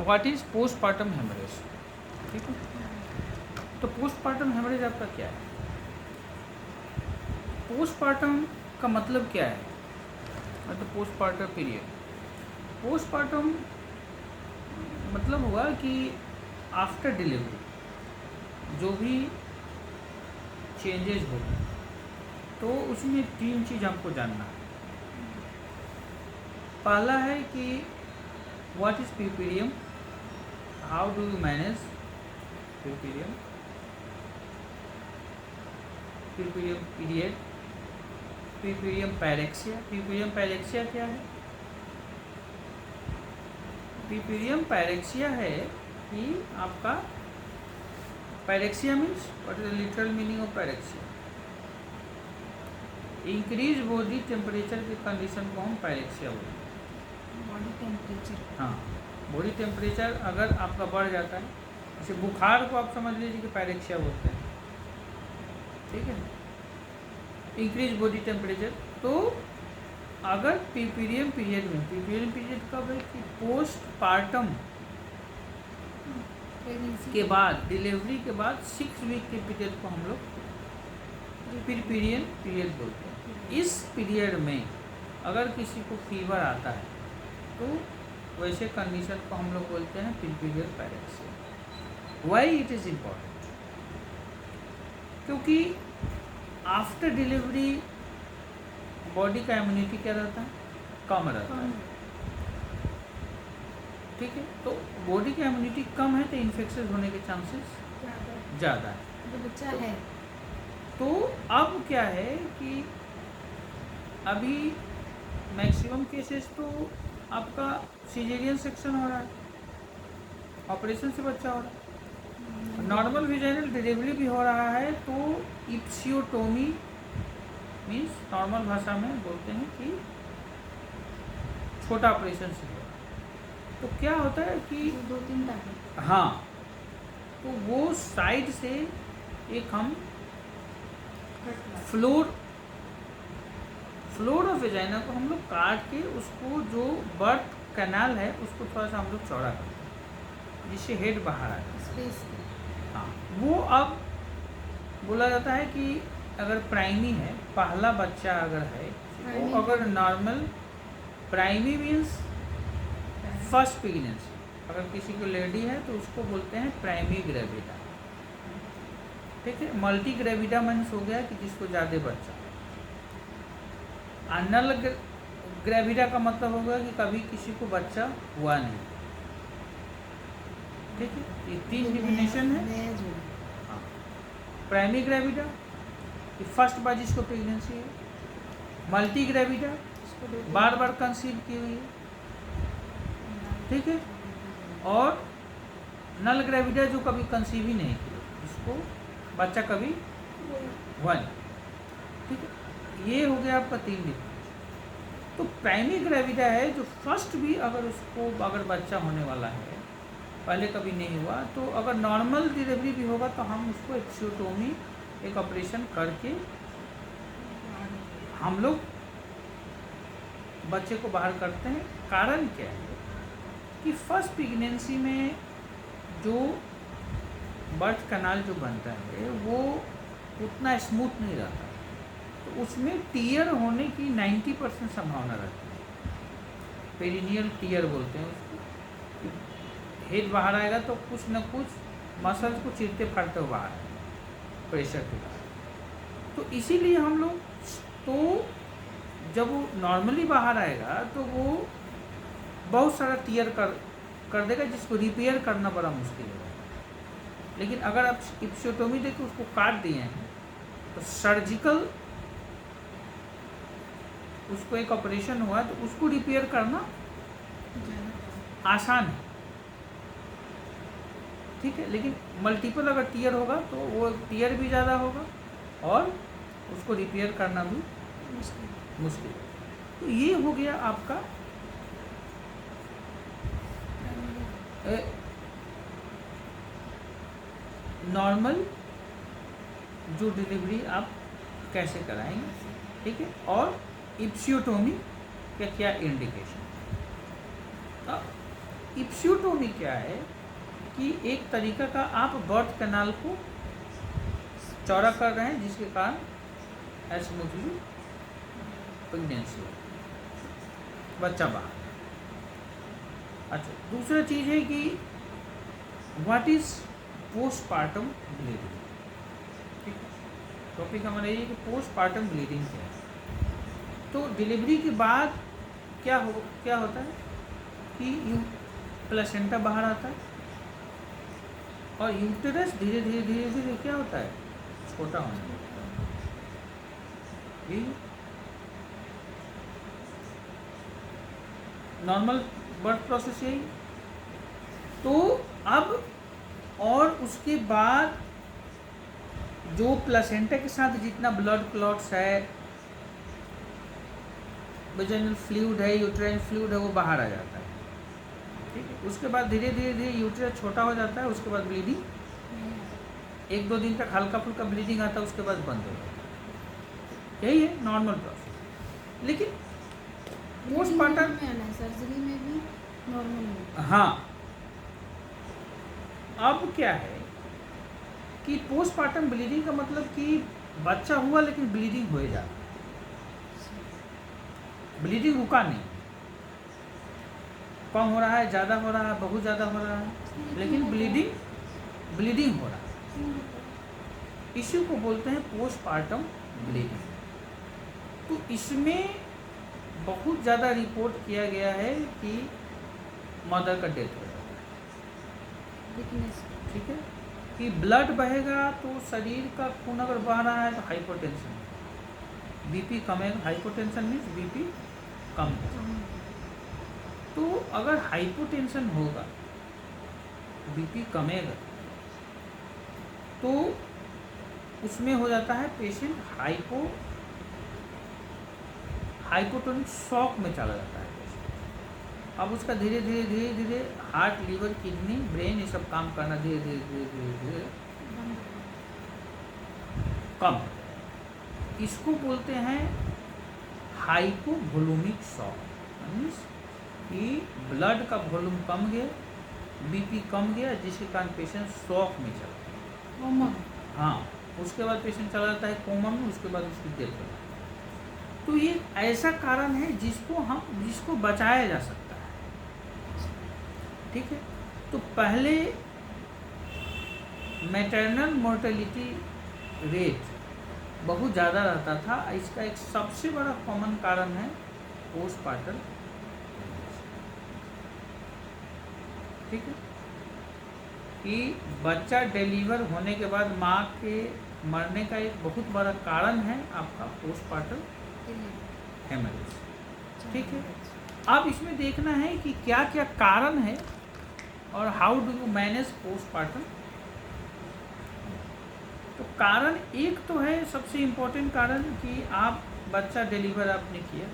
What is postpartum haemorrhage. ठीक है, तो पोस्टपार्टम हेमरेज आपका क्या है? पोस्टपार्टम का मतलब क्या है? मतलब पोस्टपार्टम पीरियड, पोस्टपार्टम मतलब हुआ कि आफ्टर डिलीवरी जो भी चेंजेस हो, तो उसमें 3 चीज़ हमको जानना है। पहला है कि what is puerperium, how do you manage puerperium, puerperium period, puerperium pyrexia. Puerperium pyrexia क्या है? प्यूपेरियम पायरेक्सिया है कि आपका pyrexia means what is the literal meaning of pyrexia? Increase body temperature की कंडीशन को हम पायरेक्सिया बोलते हैं। बॉडी टेम्परेचर, हाँ, बॉडी टेम्परेचर अगर आपका बढ़ जाता है, जैसे बुखार को आप समझ लीजिए कि पायरेक्सिया बोलते हैं। ठीक है, इंक्रीज बॉडी टेम्परेचर। तो अगर प्यूपेरियम पीरियड में, प्यूपेरियम पीरियड कब है कि पोस्टपार्टम के बाद, डिलीवरी के बाद 6 वीक के पीरियड को हम लोग प्यूपेरियम पीरियड बोलते हैं। इस पीरियड में अगर किसी को फीवर आता है तो वैसे कंडीशन को हम लोग बोलते हैं puerperium pyrexia. Why it is important? क्योंकि आफ्टर डिलीवरी बॉडी का इम्यूनिटी क्या रहता है? कम रहता है। ठीक है, तो बॉडी का इम्यूनिटी कम है तो इन्फेक्शन होने के चांसेस ज़्यादा है। जो बच्चा है तो अब क्या है कि अभी मैक्सिमम केसेस तो आपका सीजेरियन सेक्शन हो रहा है, ऑपरेशन से बच्चा हो रहा है। नॉर्मल विजाइनल डिलीवरी भी हो रहा है तो इप्सियोटोमी मीन्स नॉर्मल भाषा में बोलते हैं कि छोटा ऑपरेशन से हो रहा है। तो क्या होता है कि 2-3 टाइप, हाँ, तो वो साइड से एक हम फ्लोर ऑफ वेजाइना को हम लोग काट के उसको जो बर्थ कैनाल है उसको थोड़ा सा हम लोग चौड़ा करते हैं जिससे हेड बाहर आ जाए। स्पेस, हाँ, वो अब बोला जाता है कि अगर प्राइमी है, पहला बच्चा अगर है, तो अगर normal primi means first pregnancy, अगर किसी को लेडी है तो उसको बोलते हैं प्राइमी ग्रेविडा। ठीक है, मल्टी ग्रेविडा मीन्स हो गया कि जिसको ज़्यादा बच्चा। नल ग्रेविडा का मतलब होगा कि कभी किसी को बच्चा हुआ नहीं। ठीक है, ये 3 डिफिनेशन है। हाँ, प्राइमरी ग्रेविडा कि फर्स्ट बार जिसको प्रेगनेंसी है, मल्टी ग्रेविडा बार बार कंसीव की हुई है। ठीक है, और नल ग्रेविडा जो कभी कंसीव ही नहीं की, जिसको बच्चा कभी हुआ नहीं। ठीक है, ये हो गया आपका 3 डिफिनेशन। तो प्राइमरी ग्रेविडा है जो फर्स्ट भी अगर उसको अगर बच्चा होने वाला है, पहले कभी नहीं हुआ, तो अगर नॉर्मल डिलीवरी भी होगा तो हम उसको एक्सियोटोमी एक ऑपरेशन करके हम लोग बच्चे को बाहर करते हैं। कारण क्या है कि फर्स्ट प्रेगनेंसी में जो बर्थ कैनाल जो बनता है वो उतना स्मूथ नहीं रहता, तो उसमें टीयर होने की 90% संभावना रहती है। पेरिनियल टीयर बोलते हैं उसको। हेड बाहर आएगा तो कुछ न कुछ मसल्स को चीरते फाड़ते हुए बाहर आएगा प्रेशर के बाद। तो इसीलिए हम लोग, तो जब वो नॉर्मली बाहर आएगा तो वो बहुत सारा टीयर कर देगा जिसको रिपेयर करना बड़ा मुश्किल है। लेकिन अगर आप इप्सियोटोमी देकर उसको काट दिए हैं तो सर्जिकल उसको एक ऑपरेशन हुआ तो उसको रिपेयर करना आसान है। ठीक है, लेकिन मल्टीपल अगर टीयर होगा तो वो टीयर भी ज़्यादा होगा और उसको रिपेयर करना भी मुश्किल। तो ये हो गया आपका नॉर्मल जो डिलीवरी आप कैसे कराएंगे। ठीक है, और इप्सियोटोमी का क्या इंडिकेशन। अब इप्सियोटोमी क्या है कि एक तरीका का आप बर्थ कैनाल को चौड़ा कर रहे हैं, जिसके कारण स्मूथली प्रेगनेंसी हो, बच्चा बाहर। अच्छा, दूसरा चीज़ है कि व्हाट इज पोस्टपार्टम ब्लीडिंग। ठीक है, टॉपिक हमारा ये है कि पोस्टपार्टम ब्लीडिंग क्या है। तो डिलीवरी के बाद क्या होता है कि प्लेसेंटा बाहर आता है और यूटेरस धीरे धीरे क्या होता है, छोटा होने लगता है। ठीक, नॉर्मल बर्थ प्रोसेस यही। तो अब और उसके बाद जो प्लेसेंटा के साथ जितना ब्लड क्लॉट्स है, वेजाइनल फ्लूइड है, यूट्राइन फ्लूइड है, वो बाहर आ जाता है। ठीक है, उसके बाद धीरे धीरे यूट्रस छोटा हो जाता है, उसके बाद ब्लीडिंग 1-2 दिन तक हल्का फुल्का ब्लीडिंग आता है, उसके बाद बंद हो जाता है। यही है नॉर्मल प्रोसेस। लेकिन पोस्टपार्टम सर्जरी में भी नॉर्मल है। हाँ, अब क्या है कि पोस्टपार्टम ब्लीडिंग का मतलब कि बच्चा हुआ लेकिन ब्लीडिंग हो जाता है, ब्लीडिंग रुका नहीं, कम हो रहा है, ज़्यादा हो रहा है, बहुत ज़्यादा हो रहा है, लेकिन ब्लीडिंग हो रहा है। इसी को बोलते हैं पोस्टपार्टम ब्लीडिंग। तो इसमें बहुत ज़्यादा रिपोर्ट किया गया है कि मदर का डेथ हो जाता है। ठीक है, कि ब्लड बहेगा तो शरीर का खून अगर बह रहा है तो हाइपोटेंशन, बीपी कमेगा। हाइपोटेंशन मीन्स बीपी कम है। तो अगर हाइपोटेंशन होगा, बीपी कमेगा, तो उसमें हो जाता है पेशेंट हाइपोटोनिक शॉक में चला जाता है पेशेंट। अब उसका धीरे धीरे हार्ट, लीवर, किडनी, ब्रेन, ये सब काम करना धीरे धीरे कम। इसको बोलते हैं हाइपोवोलूमिक शॉक। मीन्स कि ब्लड का वॉल्यूम कम गया, बीपी कम गया, जिसके कारण पेशेंट शॉक में चला गया। हाँ, उसके बाद पेशेंट चला जाता है कोमा में, उसके बाद उसकी डेथ हो जाती है। तो ये ऐसा कारण है जिसको बचाया जा सकता है। ठीक है, तो पहले मैटरनल मोर्टेलिटी रेट बहुत ज़्यादा रहता था। इसका एक सबसे बड़ा कॉमन कारण है पोस्टपार्टम। ठीक है, कि बच्चा डिलीवर होने के बाद माँ के मरने का एक बहुत बड़ा कारण है आपका पोस्टपार्टम हेमरेज। ठीक है, अब इसमें देखना है कि क्या क्या कारण है और how do you manage postpartum. तो कारण एक तो है सबसे इम्पोर्टेंट कारण कि आप बच्चा डिलीवर आपने किया।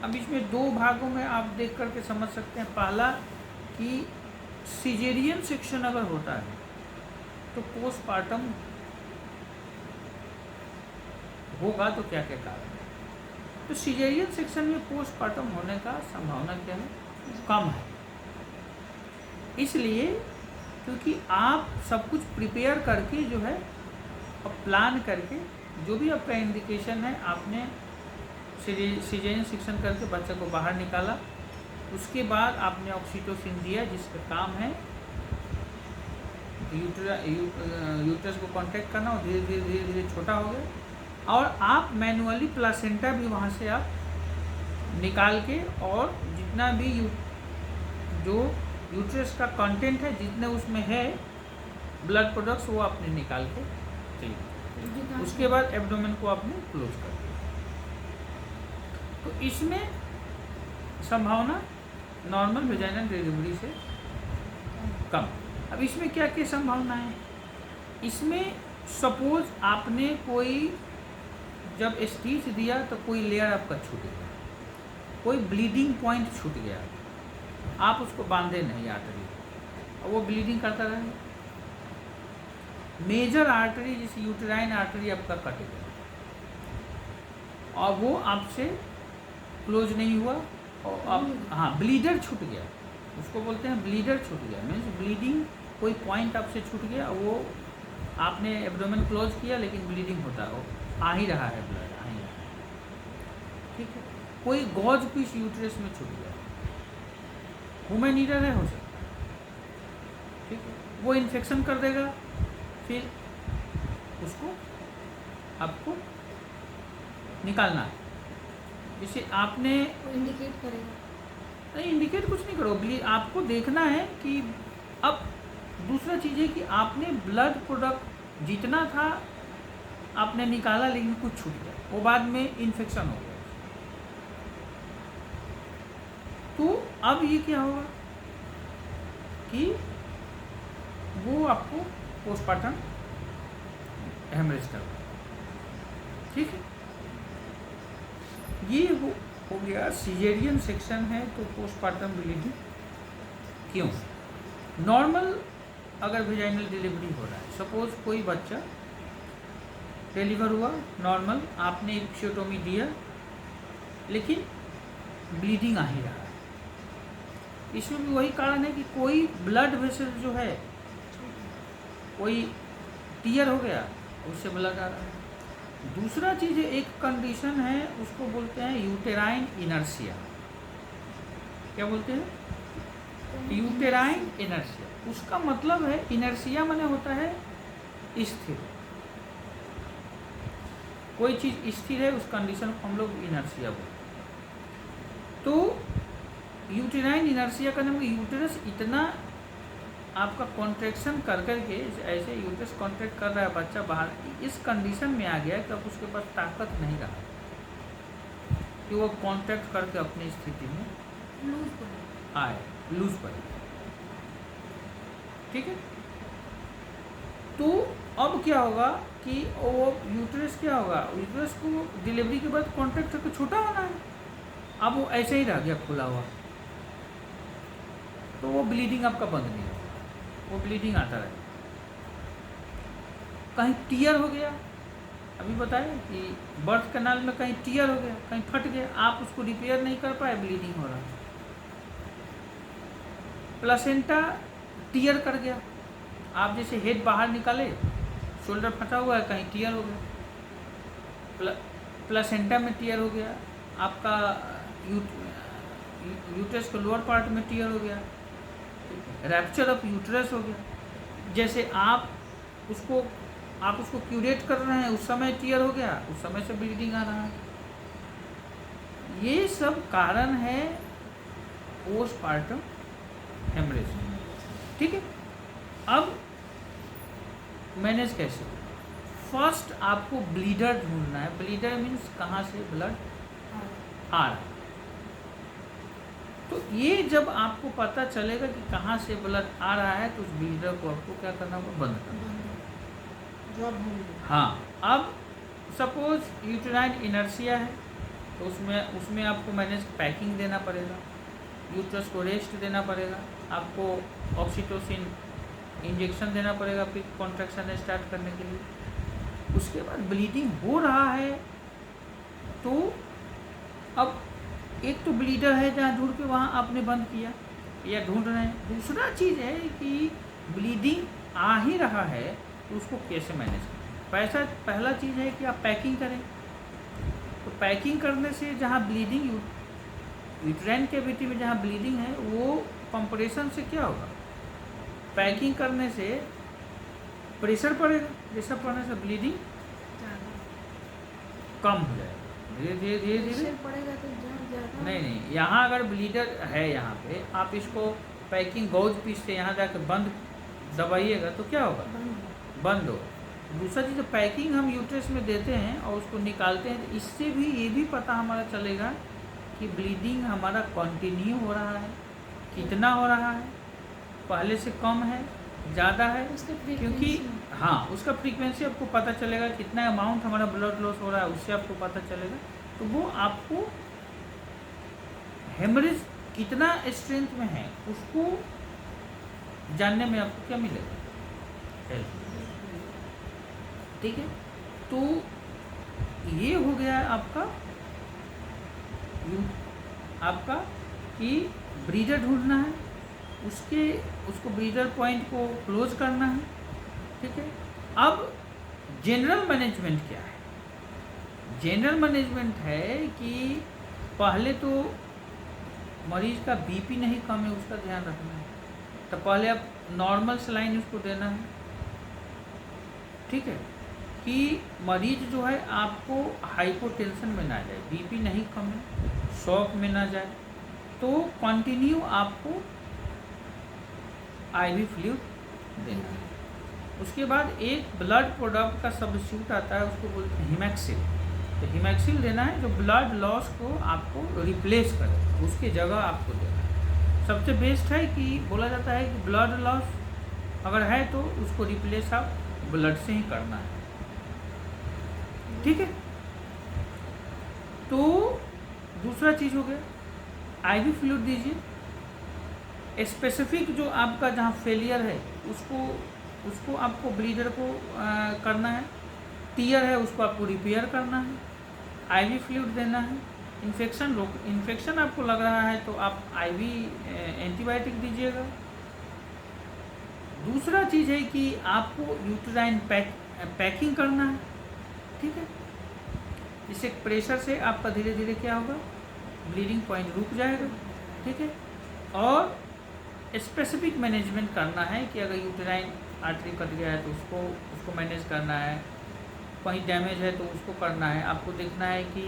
अब इसमें 2 भागों में आप देख करके समझ सकते हैं। पहला कि सिजेरियन सेक्शन अगर होता है तो पोस्टपार्टम होगा, तो क्या क्या कारण है। तो सिजेरियन सेक्शन में पोस्टपार्टम होने का संभावना क्या है, कम है। इसलिए क्योंकि आप सब कुछ प्रिपेयर करके जो है और प्लान करके, जो भी आपका इंडिकेशन है, आपने सिजेरियन सेक्शन करके बच्चे को बाहर निकाला। उसके बाद आपने ऑक्सीटोसिन दिया, जिसका काम है यूट्रस को कांटेक्ट करना, और धीरे धीरे छोटा हो गया। और आप मैनुअली प्लासेंटा भी वहाँ से आप निकाल के, और जितना भी जो यूट्रस का कंटेंट है, जितने उसमें है ब्लड प्रोडक्ट्स, वो आपने निकाल के चलिए। उसके बाद एब्डोमेन को आपने क्लोज कर दिया। तो इसमें संभावना नॉर्मल वेजाइनल डिलीवरी से कम। अब इसमें क्या क्या संभावना है, इसमें सपोज आपने कोई जब स्टिच दिया तो कोई लेयर आपका छूट गया, कोई ब्लीडिंग पॉइंट छूट गया, आप उसको बांधे नहीं आर्टरी, और वो ब्लीडिंग करता रहे। मेजर आर्टरी जैसे यूटेराइन आर्टरी आपका कट गया और वो आपसे क्लोज नहीं हुआ, और आप ब्लीडर छूट गया, उसको बोलते हैं ब्लीडर छूट गया, मीन्स ब्लीडिंग, कोई पॉइंट आपसे छूट गया, वो आपने एब्डोमेन क्लोज किया लेकिन ब्लीडिंग होता है, वो आ ही रहा है, ब्लड आ ही रहा है, ठीक है। कोई गॉज पीस यूट्रस में छूट गया, ह्यूमन ईटर है, हो सकता है, ठीक है, वो इन्फेक्शन कर देगा, फिर उसको आपको निकालना है। जैसे आपने वो इंडिकेट करेगा। नहीं, इंडिकेट कुछ नहीं करो, आपको देखना है कि अब दूसरा चीज़ है कि आपने ब्लड प्रोडक्ट जितना था आपने निकाला लेकिन कुछ छूट गया, वो बाद में इन्फेक्शन हो गया। तो अब ये क्या होगा कि वो आपको पोस्टमार्टम हेमरेज करना, ठीक है। ये हो गया सीजेरियन सेक्शन है, तो पोस्टमार्टम ब्लीडिंग क्यों। नॉर्मल अगर वेजाइनल डिलीवरी हो रहा है, सपोज कोई बच्चा डिलीवर हुआ नॉर्मल, आपने इपिsiotomy दिया लेकिन ब्लीडिंग आ ही रहा है, इसमें भी वही कारण है कि कोई ब्लड वेसल जो है, कोई टीयर हो गया, उससे ब्लड आ रहा है। दूसरा चीज़ एक कंडीशन है, उसको बोलते हैं यूटेराइन इनर्शिया। क्या बोलते हैं? Uterine inertia. उसका मतलब है, इनर्शिया माने होता है स्थिर, कोई चीज़ स्थिर है, उस कंडीशन को हम लोग इनर्शिया बोलते हैं। तो यूटेराइन इनर्शिया का नाम, यूटेरस इतना आपका कॉन्ट्रैक्शन कर करके, ऐसे यूट्रस कॉन्ट्रैक्ट कर रहा है, बच्चा बाहर इस कंडीशन में आ गया कि अब उसके पास ताकत नहीं रहा कि वो कॉन्ट्रैक्ट करके अपनी स्थिति में आए, लूज पड़े, ठीक है। तो अब क्या होगा कि वो यूट्रस क्या होगा, यूट्रस को डिलीवरी के बाद कॉन्ट्रैक्ट करके छोटा होना है, अब वो ऐसे ही रह गया खुला हुआ, तो वो ब्लीडिंग आपका बंद नहीं होगा, वो ब्लीडिंग आता रहे। कहीं टीयर हो गया, अभी बताया कि बर्थ कैनाल में कहीं टीयर हो गया, कहीं फट गया, आप उसको रिपेयर नहीं कर पाए, ब्लीडिंग हो रहा है। प्लेसेंटा टीयर कर गया, आप जैसे हेड बाहर निकाले, शोल्डर फटा हुआ है, कहीं टीयर हो गया, प्लेसेंटा में टीयर हो गया, आपका यूट्रस के लोअर पार्ट में टीयर हो गया, रैप्चर ऑफ यूट्रस हो गया। जैसे आप उसको क्यूरेट कर रहे हैं, उस समय टीयर हो गया, उस समय से ब्लीडिंग आ रहा है। ये सब कारण है पोस्टमार्टम हेमरेज, ठीक है। अब मैनेज कैसे? फर्स्ट आपको ब्लीडर ढूंढना है। ब्लीडर मीन्स कहाँ से ब्लड आ रहा है। तो ये जब आपको पता चलेगा कि कहाँ से ब्लड आ रहा है, तो उस ब्लीडर को आपको क्या करना होगा? बंद करना। हाँ, अब सपोज यूटेराइन इनर्शिया है, तो उसमें आपको मैनेज पैकिंग देना पड़ेगा, यूट्रस को रेस्ट देना पड़ेगा, आपको ऑक्सीटोसिन इंजेक्शन देना पड़ेगा फिर कॉन्ट्रैक्शन स्टार्ट करने के लिए। उसके बाद ब्लीडिंग हो रहा है, तो अब एक तो ब्लीडर है जहाँ ढूंढ के वहाँ आपने बंद किया या ढूंढ रहे हैं। दूसरा चीज़ है कि ब्लीडिंग आ ही रहा है, तो उसको कैसे मैनेज करें। पहला चीज़ है कि आप पैकिंग करें। तो पैकिंग करने से जहाँ ब्लीडिंग, यूटेराइन कैविटी में जहाँ ब्लीडिंग है, वो कंप्रेशन से क्या होगा, पैकिंग करने से प्रेशर पड़ेगा, प्रेशर पड़ने से ब्लीडिंग कम हो जाएगा धीरे धीरे पड़ेगा तो ज़्यादा नहीं, यहाँ अगर ब्लीडर है, यहाँ पे आप इसको पैकिंग गौज पीस से यहाँ जाकर बंद दबाइएगा तो क्या होगा? बंद हो। दूसरा चीज़, पैकिंग हम यूट्रस में देते हैं और उसको निकालते हैं, तो इससे भी ये भी पता हमारा चलेगा कि ब्लीडिंग हमारा कंटिन्यू हो रहा है, कितना हो रहा है, पहले से कम है, ज़्यादा है, क्योंकि हाँ उसका फ्रीक्वेंसी आपको पता चलेगा, कितना अमाउंट हमारा ब्लड लॉस हो रहा है उससे आपको पता चलेगा। तो वो आपको हेमरेज कितना स्ट्रेंथ में है उसको जानने में आपको क्या मिलेगा? हेल्प, ठीक है। तो ये हो गया आपका कि ब्रीडर ढूंढना है, उसको ब्रीदर पॉइंट को क्लोज करना है, ठीक है। अब जनरल मैनेजमेंट क्या है? जनरल मैनेजमेंट है कि पहले तो मरीज का बीपी नहीं कम है उसका ध्यान रखना है, तो पहले आप नॉर्मल सलाइन उसको देना है, ठीक है, कि मरीज जो है आपको हाइपोटेंशन में ना जाए, बीपी नहीं कम है, शॉक में ना जाए, तो कंटिन्यू आपको आईवी फ्लूइड देना है। उसके बाद एक ब्लड प्रोडक्ट का सब्स्टिट्यूट आता है, उसको बोलते हैं हिमैक्सिल। तो हिमैक्सिल देना है जो ब्लड लॉस को आपको रिप्लेस करे, उसकी जगह आपको देना है। सबसे बेस्ट है कि बोला जाता है कि ब्लड लॉस अगर है तो उसको रिप्लेस आप ब्लड से ही करना है, ठीक है। तो दूसरा चीज़ हो गया आईवी फ्लूइड दीजिए। स्पेसिफिक जो आपका जहाँ फेलियर है उसको आपको ब्लीडर को करना है, टीयर है उसको आपको रिपेयर करना है, आईवी फ्लूइड देना है। इन्फेक्शन आपको लग रहा है तो आप आईवी एंटीबायोटिक दीजिएगा। दूसरा चीज़ है कि आपको यूटेराइन पैकिंग करना है, ठीक है। इससे प्रेशर से आपका धीरे धीरे क्या होगा, ब्लीडिंग पॉइंट रुक जाएगा, ठीक है। और स्पेसिफिक मैनेजमेंट करना है कि अगर यूटेराइन आर्टरी कट गया है तो उसको मैनेज करना है, कहीं डैमेज है तो उसको करना है, आपको देखना है कि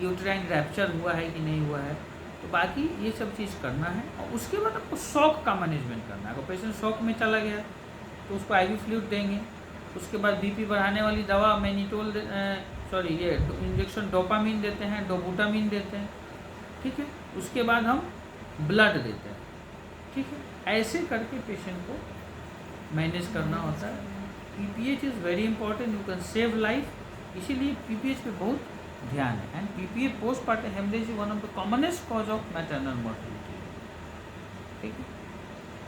यूटेराइन रैप्चर हुआ है कि नहीं हुआ है, तो बाकी ये सब चीज़ करना है। और उसके बाद आपको शॉक का मैनेजमेंट करना है। अगर पेशेंट शॉक में चला गया तो उसको आईवी फ्लूइड देंगे। उसके बाद बीपी बढ़ाने वाली दवा मैनिटोल ये इंजेक्शन डोपामिन देते हैं, डोबूटामिन देते हैं, ठीक है। उसके बाद हम ब्लड देते हैं, ठीक है। ऐसे करके पेशेंट को मैनेज करना होता है। PPH is very important, you can save life, इसीलिए पीपीएच पे बहुत ध्यान है। And PPA postpartum haemorrhage is one of the commonest cause of maternal mortality, ठीक है।